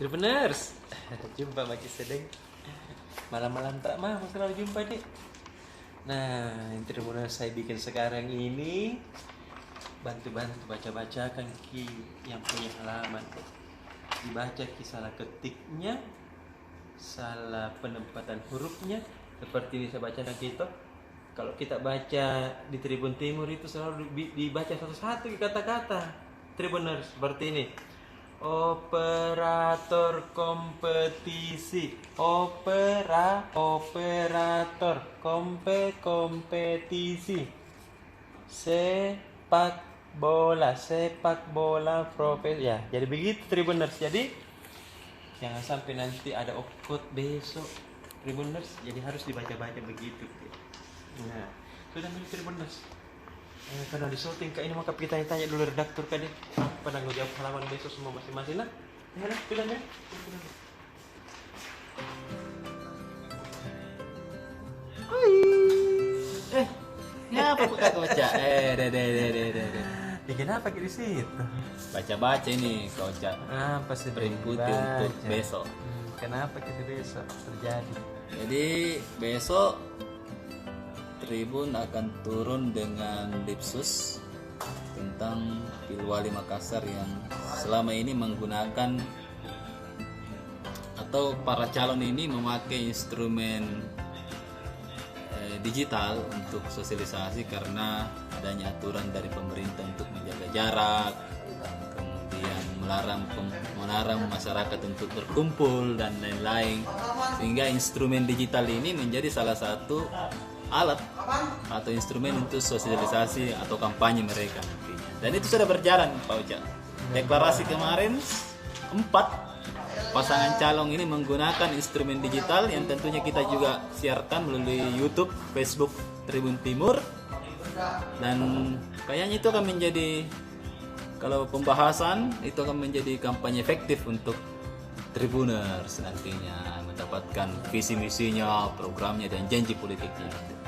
Tribuners, jumpa lagi sedeng. Malam-malam tak mau selalu jumpa nih. Nah, yang Tribuners saya bikin sekarang ini bantu-bantu baca-bacakan ki yang punya halaman. Dibaca ki salah ketiknya, salah penempatan hurufnya. Seperti ini saya bacakan kita. Kalau kita baca di Tribun Timur itu selalu dibaca satu-satu kata-kata. Tribuners seperti ini. Operator kompetisi, operator kompetisi, sepak bola profesi ya. Jadi begitu Tribuners. Jadi jangan sampai nanti ada okot besok Tribuners. Jadi harus dibaca-baca begitu. Nah, sudah milih Tribuners. Karena di syuting kayak ini maka kita tanya dulu redaktur kan deh. Pada ngejawab halaman besok semua masing-masing lah. Ya lah, bilang ya. Ngapa buka baca? Kenapa di situ? Baca-baca ini Koca. Apa sih Berinput untuk besok. Kenapa kita besok terjadi? Jadi besok Tribun akan turun dengan Lipsus tentang Pilwali Makassar yang selama ini menggunakan atau para calon ini memakai instrumen digital untuk sosialisasi karena adanya aturan dari pemerintah untuk menjaga jarak, kemudian melarang masyarakat untuk berkumpul dan lain-lain, sehingga instrumen digital ini menjadi salah satu alat atau instrumen untuk sosialisasi atau kampanye mereka nantinya. Dan itu sudah berjalan Pak Uca. Deklarasi kemarin 4 pasangan calon ini menggunakan instrumen digital yang tentunya kita juga siarkan melalui YouTube, Facebook Tribun Timur. Dan kayaknya itu akan menjadi, kalau pembahasan itu akan menjadi kampanye efektif untuk Tribuners nantinya mendapatkan visi misinya, programnya dan janji politiknya.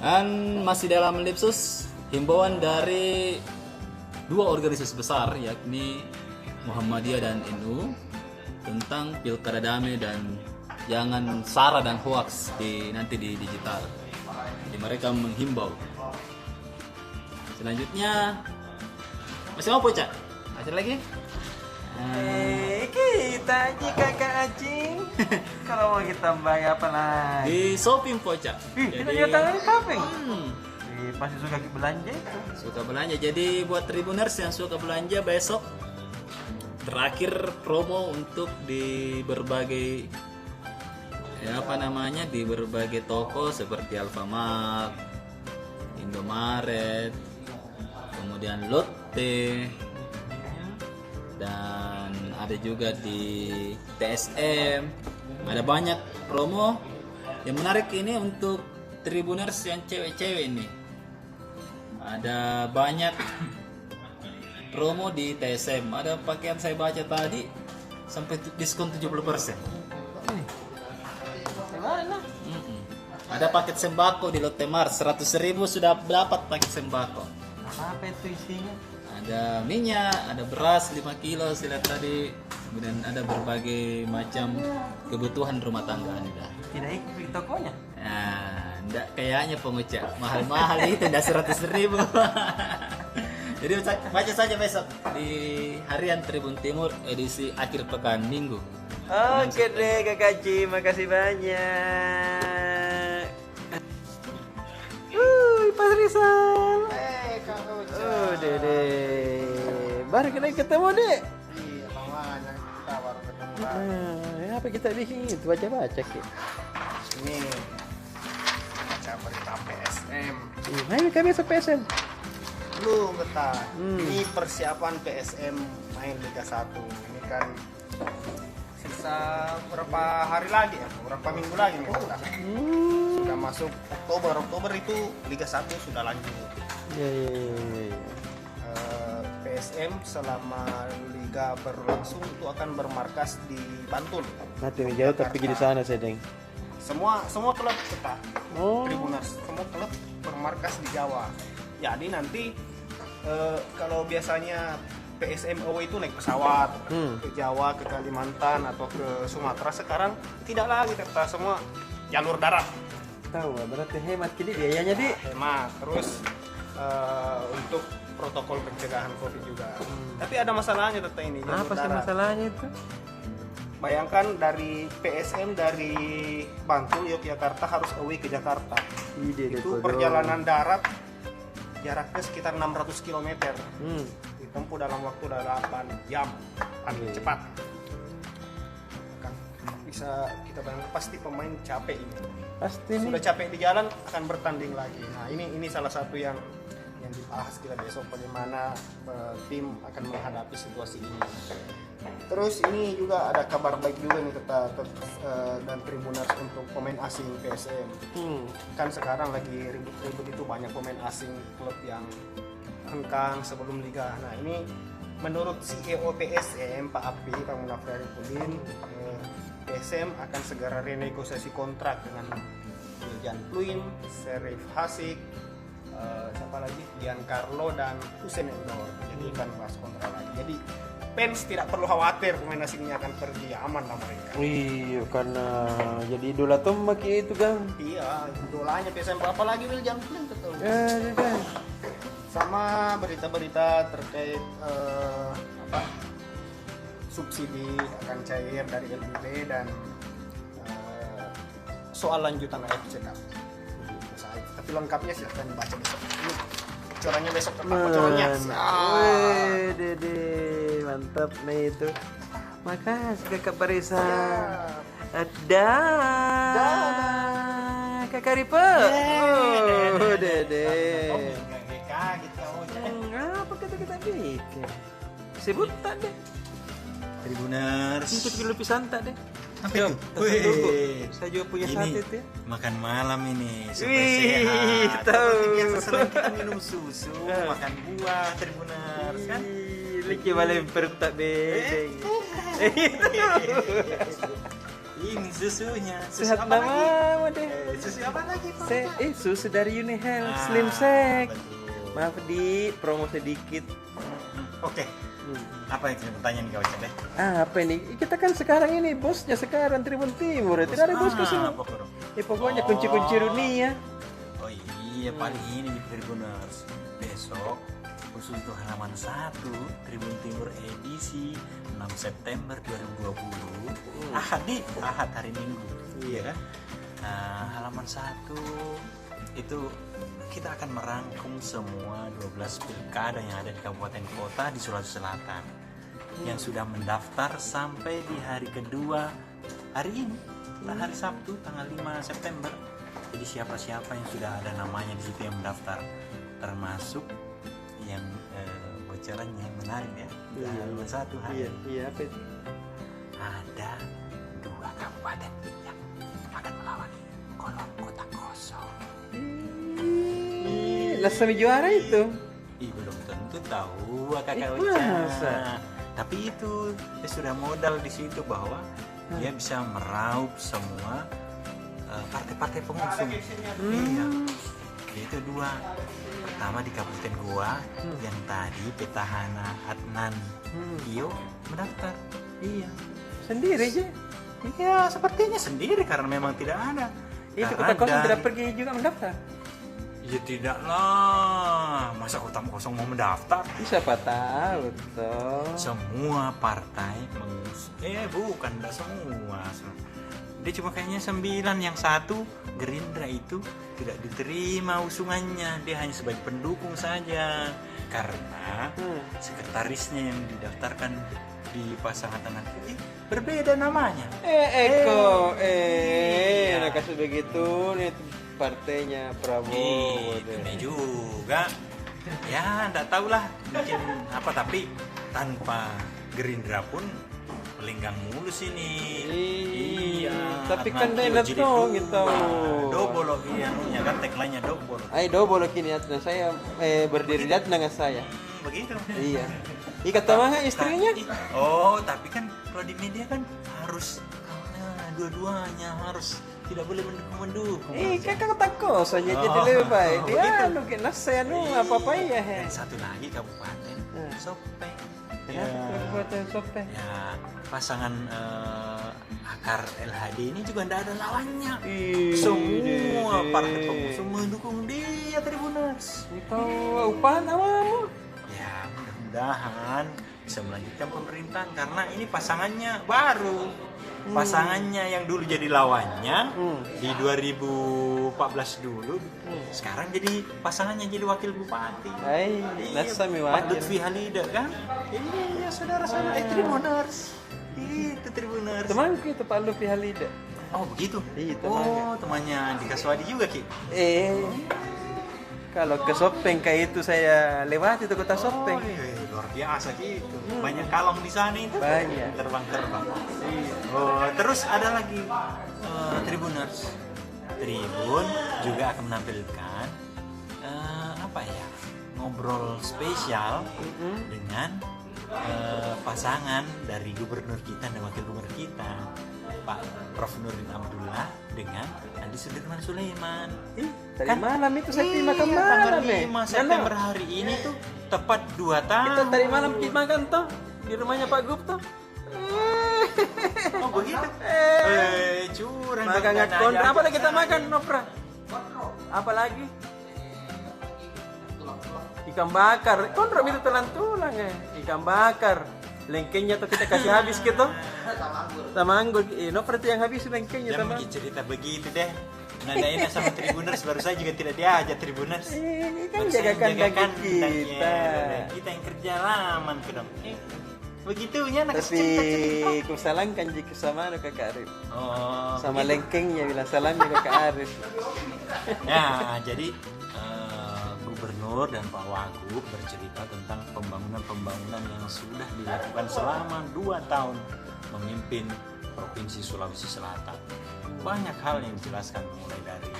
Dan masih dalam Lipsus, himbauan dari 2 organisasi besar yakni Muhammadiyah dan NU tentang pilkada damai dan jangan sara dan hoax nanti di digital. Jadi mereka menghimbau. Selanjutnya masih mau Poca? Ada lagi? Kita aja kakak Acing. Kalau mau kita bayar apa lagi? Di shopping Poca. Kita juga tangan shopping. Pasti suka belanja itu. Suka belanja. Jadi buat Tribuners yang suka belanja, besok terakhir promo untuk di berbagai di berbagai toko seperti Alfamart, Indomaret, kemudian Lotte, dan ada juga di TSM. Ada banyak promo yang menarik ini untuk Tribuners yang cewek-cewek ini. Ada banyak promo di TSM. Ada pakaian saya baca tadi sampai diskon 70%. Gimana? Ada paket sembako di Lotte Mart 100.000 sudah dapat paket sembako. Apa itu isinya? Ada minyak, ada beras 5 kilo saya lihat tadi. Kemudian ada berbagai macam kebutuhan rumah tangga Anda. Tidak ikut di tokonya? Nah, enggak kayaknya pengucap. Mahal-mahal itu enggak 100.000. Jadi baca saja besok di Harian Tribun Timur edisi akhir pekan Minggu. Oke deh Kakak Ci, makasih banyak. Pak Rizal. Kakak Uca. Dede. Baru kita ketemu deh. Iya, lamanya kita baru ketemu. Apa kita bikin itu baca-baca Ki? Ini baca berita PSM. Main kami besok PSM. Belum betah. Ini persiapan PSM main Liga 1. Ini kan sisa berapa hari lagi ya? Berapa minggu lagi nih kita. Sudah masuk Oktober. Oktober itu Liga 1 sudah lanjut. Iya. PSM selama Liga berlangsung itu akan bermarkas di Bantul. Nanti jauh tapi di sana saya deng. Semua klub kita Tribuners, semua klub bermarkas di Jawa. Jadi nanti kalau biasanya PSM away itu naik pesawat ke Jawa, ke Kalimantan atau ke Sumatera. Sekarang tidak lagi Tirta, semua jalur darat. Tahu, berarti hemat kini biayanya di. Hemat. Terus untuk protokol pencegahan COVID juga. Tapi ada masalahnya Tirta ini jalur Apa sih darat. masalahnya itu? Bayangkan dari PSM dari Bantul Yogyakarta harus away ke Jakarta. Itu perjalanan darat jaraknya sekitar 600 km. Ditempuh dalam waktu 8 jam. Paling cepat. Kan bisa kita bayangkan pasti pemain capek ini. Pasti nih. Sudah capek di jalan akan bertanding lagi. Nah, ini salah satu yang dibahas kita besok bagaimana tim akan menghadapi situasi ini. Terus ini juga ada kabar baik juga nih dan Tribuners untuk pemain asing PSM. Kan sekarang lagi ribut-ribut itu banyak pemain asing klub yang hengkang sebelum liga. Nah ini menurut CEO PSM Pak Api, Pak Munafri Arifudin, PSM akan segera renegosiasi kontrak dengan Jan Pluim, Serif Hasik, siapa lagi, Giancarlo dan Hussein Endor. Jadi akan bahas kontrak lagi. Jadi fans tidak perlu khawatir pemain asingnya akan pergi, aman lah mereka. Iya, karena jadi idola Tombak itu kan. Iya, idolanya PSM, apalagi William Pluim betul. Ya kan. Sama berita-berita terkait subsidi akan cair dari LBB dan soal lanjutan AFC Cup. Tapi lengkapnya silahkan dibaca besok. Ini bocorannya besok tentang bocorannya. Wih, Dede, mantap nih itu. Makasih Kakak Parisa. Ada. Kakak Ripe. Oh, Dede. Apa kata-kata bikin? Sebut tak deh. Tribuners. Ikut dulu pisan tak deh. Apa itu? Wih, saya juga punya ini sate tuh. makan malam ini supaya Wih, sehat. tahu. Seperti biasa selain kita minum susu, makan buah, Tribuners kan. Lagi balik perut tak bedeng. Ini susunya. Susu Sehat apa lagi? nama deh. Susu apa lagi Pak? Susu dari Unihel, Ah, Slim Sek. betul. Maaf di promo sedikit. Oke. Apa yang pertanyaan kau deh? Apa ini? Kita kan sekarang ini bosnya sekarang Tribun Timur. Tidak ada bosku semua. Pokoknya kunci-kunci dunia. Oh iya, paling ini di Tribuners. Besok khusus untuk halaman 1 Tribun Timur edisi 6 September 2020. Ahad hari Minggu. Iya kan? Nah, halaman 1 itu kita akan merangkum semua 12 pilkada yang ada di kabupaten kota di Sulawesi Selatan yang sudah mendaftar sampai di hari kedua hari ini, hari Sabtu tanggal 5 September. Jadi siapa-siapa yang sudah ada namanya di situ yang mendaftar, termasuk yang bocorannya yang menarik ya. Halaman 1 hari Iya, apa itu? ada 2 kabupaten yang akan melawan Kolom Kota Kosong. Langsung juara itu. Belum tentu tahu kakak Masa? Uca. Tapi itu dia sudah modal di situ bahwa dia bisa meraup semua partai-partai pengusung. Iya. Yaitu 2. Pertama di Kabupaten Goa yang tadi petahana Adnan Iyo mendaftar. Iya. Sendiri aja. Iya, sepertinya sendiri karena memang tidak ada. Itu Karena Kota Kosong dari- tidak pergi juga mendaftar. Ya tidak lah, masa Kota Kosong mau mendaftar? Siapa tahu toh. Semua partai mengusung. Bukan, tidak semua. Dia cuma kayaknya 9, yang 1 Gerindra itu tidak diterima usungannya. Dia hanya sebagai pendukung saja. Karena sekretarisnya yang didaftarkan di pasangan tangan putih berbeda namanya. Eko, Iya. nak kasih begitu nih partainya Prabowo. Ini juga ya enggak tahu lah mungkin apa, tapi tanpa Gerindra pun melenggang mulus ini. Iya, tapi kan dia nanti jadi datang gitu. Dobolo iya kan tagline-nya dobolo. Ayo boleh kini atna saya berdiri lihat dengan saya. Begitu. Iya. Ikat sama istrinya? Tapi kan kalau di media kan harus dua-duanya harus tidak boleh mendukung. Kakak takut saja jadi lebih baik. Dia begitu. lu kena saya nu apa-apa ya he. Dan satu lagi kabupaten Sopeng. Kenapa buat Sopeng? Ya, pasangan akar LHD ini juga tidak ada lawannya. Semua partai pengusung mendukung dia, Tribuners. Itu upahan awalmu. Ya, mudah-mudahan bisa melanjutkan pemerintahan karena ini pasangannya baru. Pasangannya yang dulu jadi lawannya di 2014 dulu, sekarang jadi pasangannya jadi wakil bupati. Hai, nasami Pak wakil. Lutfi Halida kan? Iya, saudara-saudara Tribuners. Itu Tribuners. Temanku itu Pak Lutfi Halida. Oh, begitu. Iya, Oh, temannya di Kaswadi juga, Ki. Kalau ke Sopeng kayak itu saya lewati itu kota Sopeng. Oh, iya, luar biasa gitu. Banyak kalong di sana itu. Banyak. Terbang-terbang. Oh, terus ada lagi Tribuners. Tribun juga akan menampilkan apa ya? Ngobrol spesial dengan pasangan dari gubernur kita dan wakil gubernur kita, Pak Prof Nurdin Abdullah dengan Andi Sudirman Sulaiman. Tadi malam itu saya terima ke tanggal malam 5 September hari ini tuh tepat 2 tahun. Kita tadi malam kita makan toh di rumahnya Pak Gup toh. Oh begitu? Curang. Makan nggak kontra. Apa lagi kita makan, Nopra? Apa lagi? Ikan bakar. Kontra itu tulang ya. Ikan bakar. Lengkengnya tuh kita kasih habis gitu. Sama anggur. Nopra itu yang habis lengkengnya Jangan sama. bikin cerita begitu deh. Nadain sama Tribuners baru saya juga tidak diajak Tribuners. Kan Baru saya jaga kandang kandang kita. Kita yang kerja laman ke dong. Begitunya anak Tapi kusalangkan jika sama kakak Arif. Oh, Sama begitu. lengkengnya bilang salamnya kakak Arif. Ya, jadi Gubernur dan Pak Wagub bercerita tentang pembangunan-pembangunan yang sudah dilakukan selama 2 tahun memimpin Provinsi Sulawesi Selatan. Banyak hal yang dijelaskan mulai dari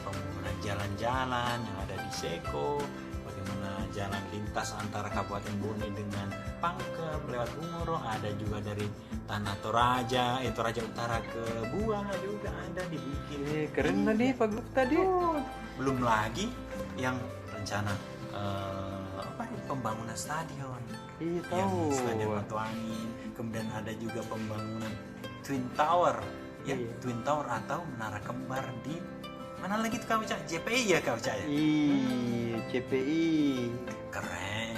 pembangunan jalan-jalan yang ada di Seko, bagaimana jalan lintas antara Kabupaten Bone dengan Pangkep lewat Umuro, ada juga dari Tanah Toraja, Toraja Utara ke Buah juga ada dibikin. Keren tadi Pak Gup tadi. Belum lagi yang rencana pembangunan stadion. Iya Yang tahu. Stadion Batu Angin, kemudian ada juga pembangunan Twin Tower, ya Iya. Twin Tower atau menara kembar di mana lagi tuh kau cak? JPI ya kau cak ya? Iya, CPI. Keren.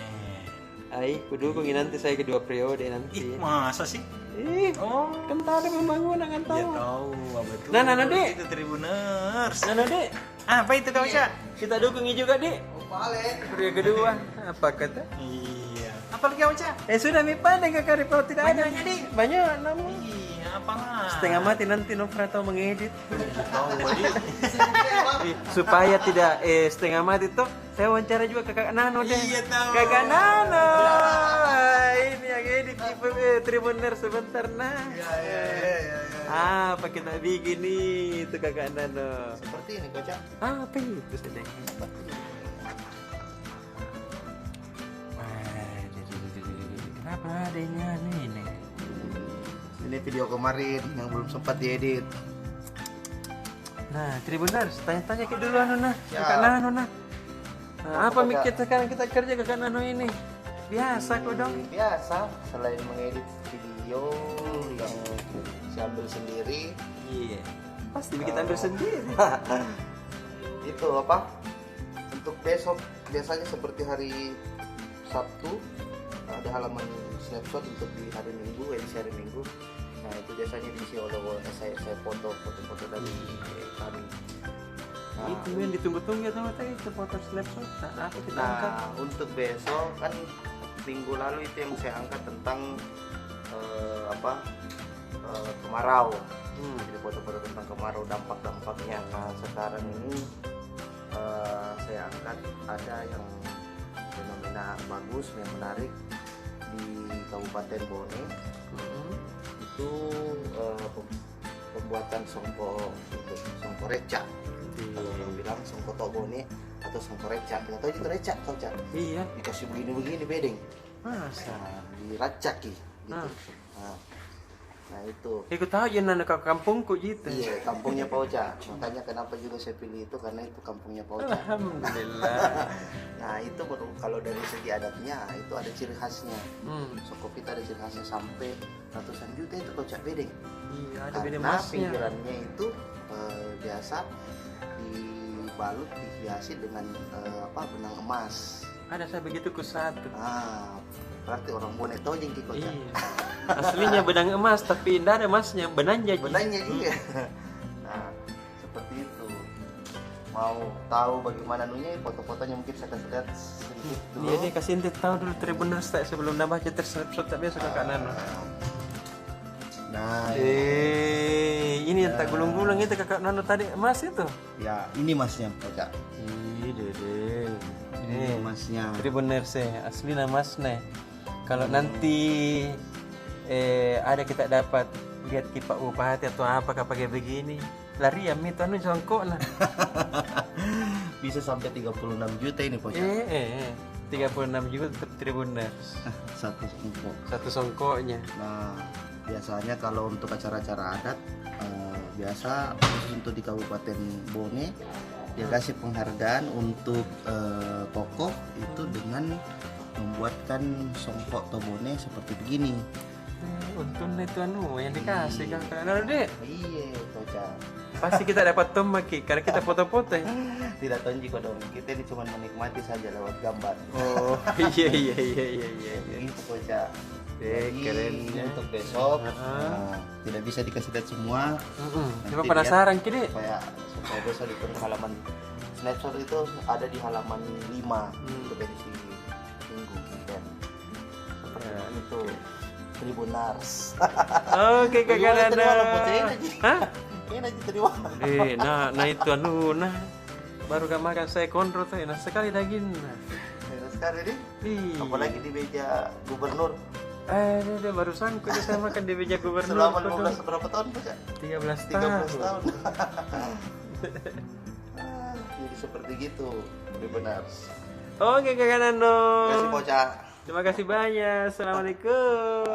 Ai, kudukungin nanti saya kedua periode nanti. Masa sih? Oh, kan tahu ada pembangunan kan Ya tahu. tahu, betul. Nah, Dek. Itu Tribuners. Nah, Dek, Apa itu kau cak? kita dukungi juga, Dek. Periode kedua. Apa kata? Iya. Apa lagi kau cak? Sudah mi pandai kakak Arif kalau tidak ada. Banyaknya, Dek. Banyak namun. Iya, apalah. Setengah mati nanti Nopra tahu mengedit. Tahu, Dik. Supaya tidak setengah mati tuh saya wawancara juga kakak Nano deh. Iya, tahu. Kakak Nano. Ini yang edit Tribuners sebentar nah. Apa kita bikin nih itu kakak Nano. Seperti ini kocak. Apa itu sedang? Kenapa adanya ini? Ini video kemarin yang belum sempat diedit. Nah, Tribuners, tanya-tanya ke dulu anu nah, Ya. kakak Nano nah. Nah, apa Kakak. mikir sekarang kita kerja kakak Nano ini? Biasa kok dong. Biasa, selain mengedit video yang saya ambil sendiri, Iya. Pasti kita ambil sendiri. itu apa? Untuk besok biasanya seperti hari Sabtu ada halaman snapshot untuk di hari Minggu, edisi hari Minggu. Nah itu biasanya diisi oleh saya foto-foto dari kami. Nah, Itu yang ditunggu-tunggu sama tadi itu foto snapshot. Nah, apa kita angkat? nah untuk besok kan minggu lalu itu yang saya angkat tentang kemarau. Jadi foto-foto tentang kemarau, dampak-dampaknya. Nah sekarang ini saya angkat ada yang fenomena bagus yang menarik di Kabupaten Bone. Itu pembuatan songko reca. Kalau orang bilang songko tobone atau songko reca. Kita tahu itu reca, tahu Cak? Iya. Dikasih begini-begini bedeng. Masa? Nah, diracak gitu. Ah. Nah, Nah itu. Ikut tahu ya nana ke kampungku gitu. Iya, kampungnya Pak Ocha. Makanya kenapa juga saya pilih itu karena itu kampungnya Pak Ocha. Alhamdulillah. Nah itu kalau dari segi adatnya itu ada ciri khasnya. Soko kita ada ciri khasnya sampai ratusan juta itu kocak bedeng. Iya, ada beda Karena masnya. pinggirannya itu biasa dibalut dihiasi dengan benang emas. Ada saya begitu ke satu. Nah, berarti orang bonek tojeng ki kocak. Iya. Aslinya benang emas tapi tidak ada emasnya, benangnya. Benangnya juga. Nah, seperti itu. Mau tahu bagaimana nunya, foto-fotonya mungkin saya kasih lihat sedikit dulu. Iya, dia kasih ente tahu dulu Tribuners tak sebelum nambah aja tersebut tak biasa kakak Nano. Nah, Ini yang tak gulung-gulung itu kakak Nano tadi emas itu. ya ini masnya kocak. Ih, dede. Ini masnya. Tribuners asli mas nih. Kalau nanti ada kita dapat lihat kipak bupati atau apa pakai begini, lari ya itu anu jongkok nah. Bisa sampai 36 juta ini kocak. 36 juta untuk Tribuners. Satu songkok. Satu songkoknya. Nah, biasanya kalau untuk acara-acara adat biasa khusus untuk di Kabupaten Bone dia kasih penghargaan untuk tokoh itu dengan membuatkan songkok tobone seperti begini. Untungnya itu anu yang dikasih kakak Nano dek. Iya, kocak. Pasti kita dapat tomaki karena kita foto-foto ya. Tidak tonji kok dong. Kita ini cuma menikmati saja lewat gambar. Oh iya. Itu kocak. Jadi, kerennya. untuk besok tidak bisa dikasih lihat semua. Cuma Nanti penasaran lihat kini. supaya besok di halaman snapshot itu ada di halaman 5 untuk edisi minggu weekend. Seperti itu. Tribunars. Oke kakak Nano. Hah? Ini aja terima. Nah itu anu baru gak makan saya kontrol tuh enak sekali daging. Enak sekali nih. Ih. Apalagi di meja gubernur. Dia barusan kok saya makan di meja gubernur. Selama 15 berapa tahun Pak? 13 13 tahun. tahun. Jadi seperti gitu, Tribunars. Oke kakak Nando. Terima kasih Poca. Terima kasih banyak. Assalamualaikum.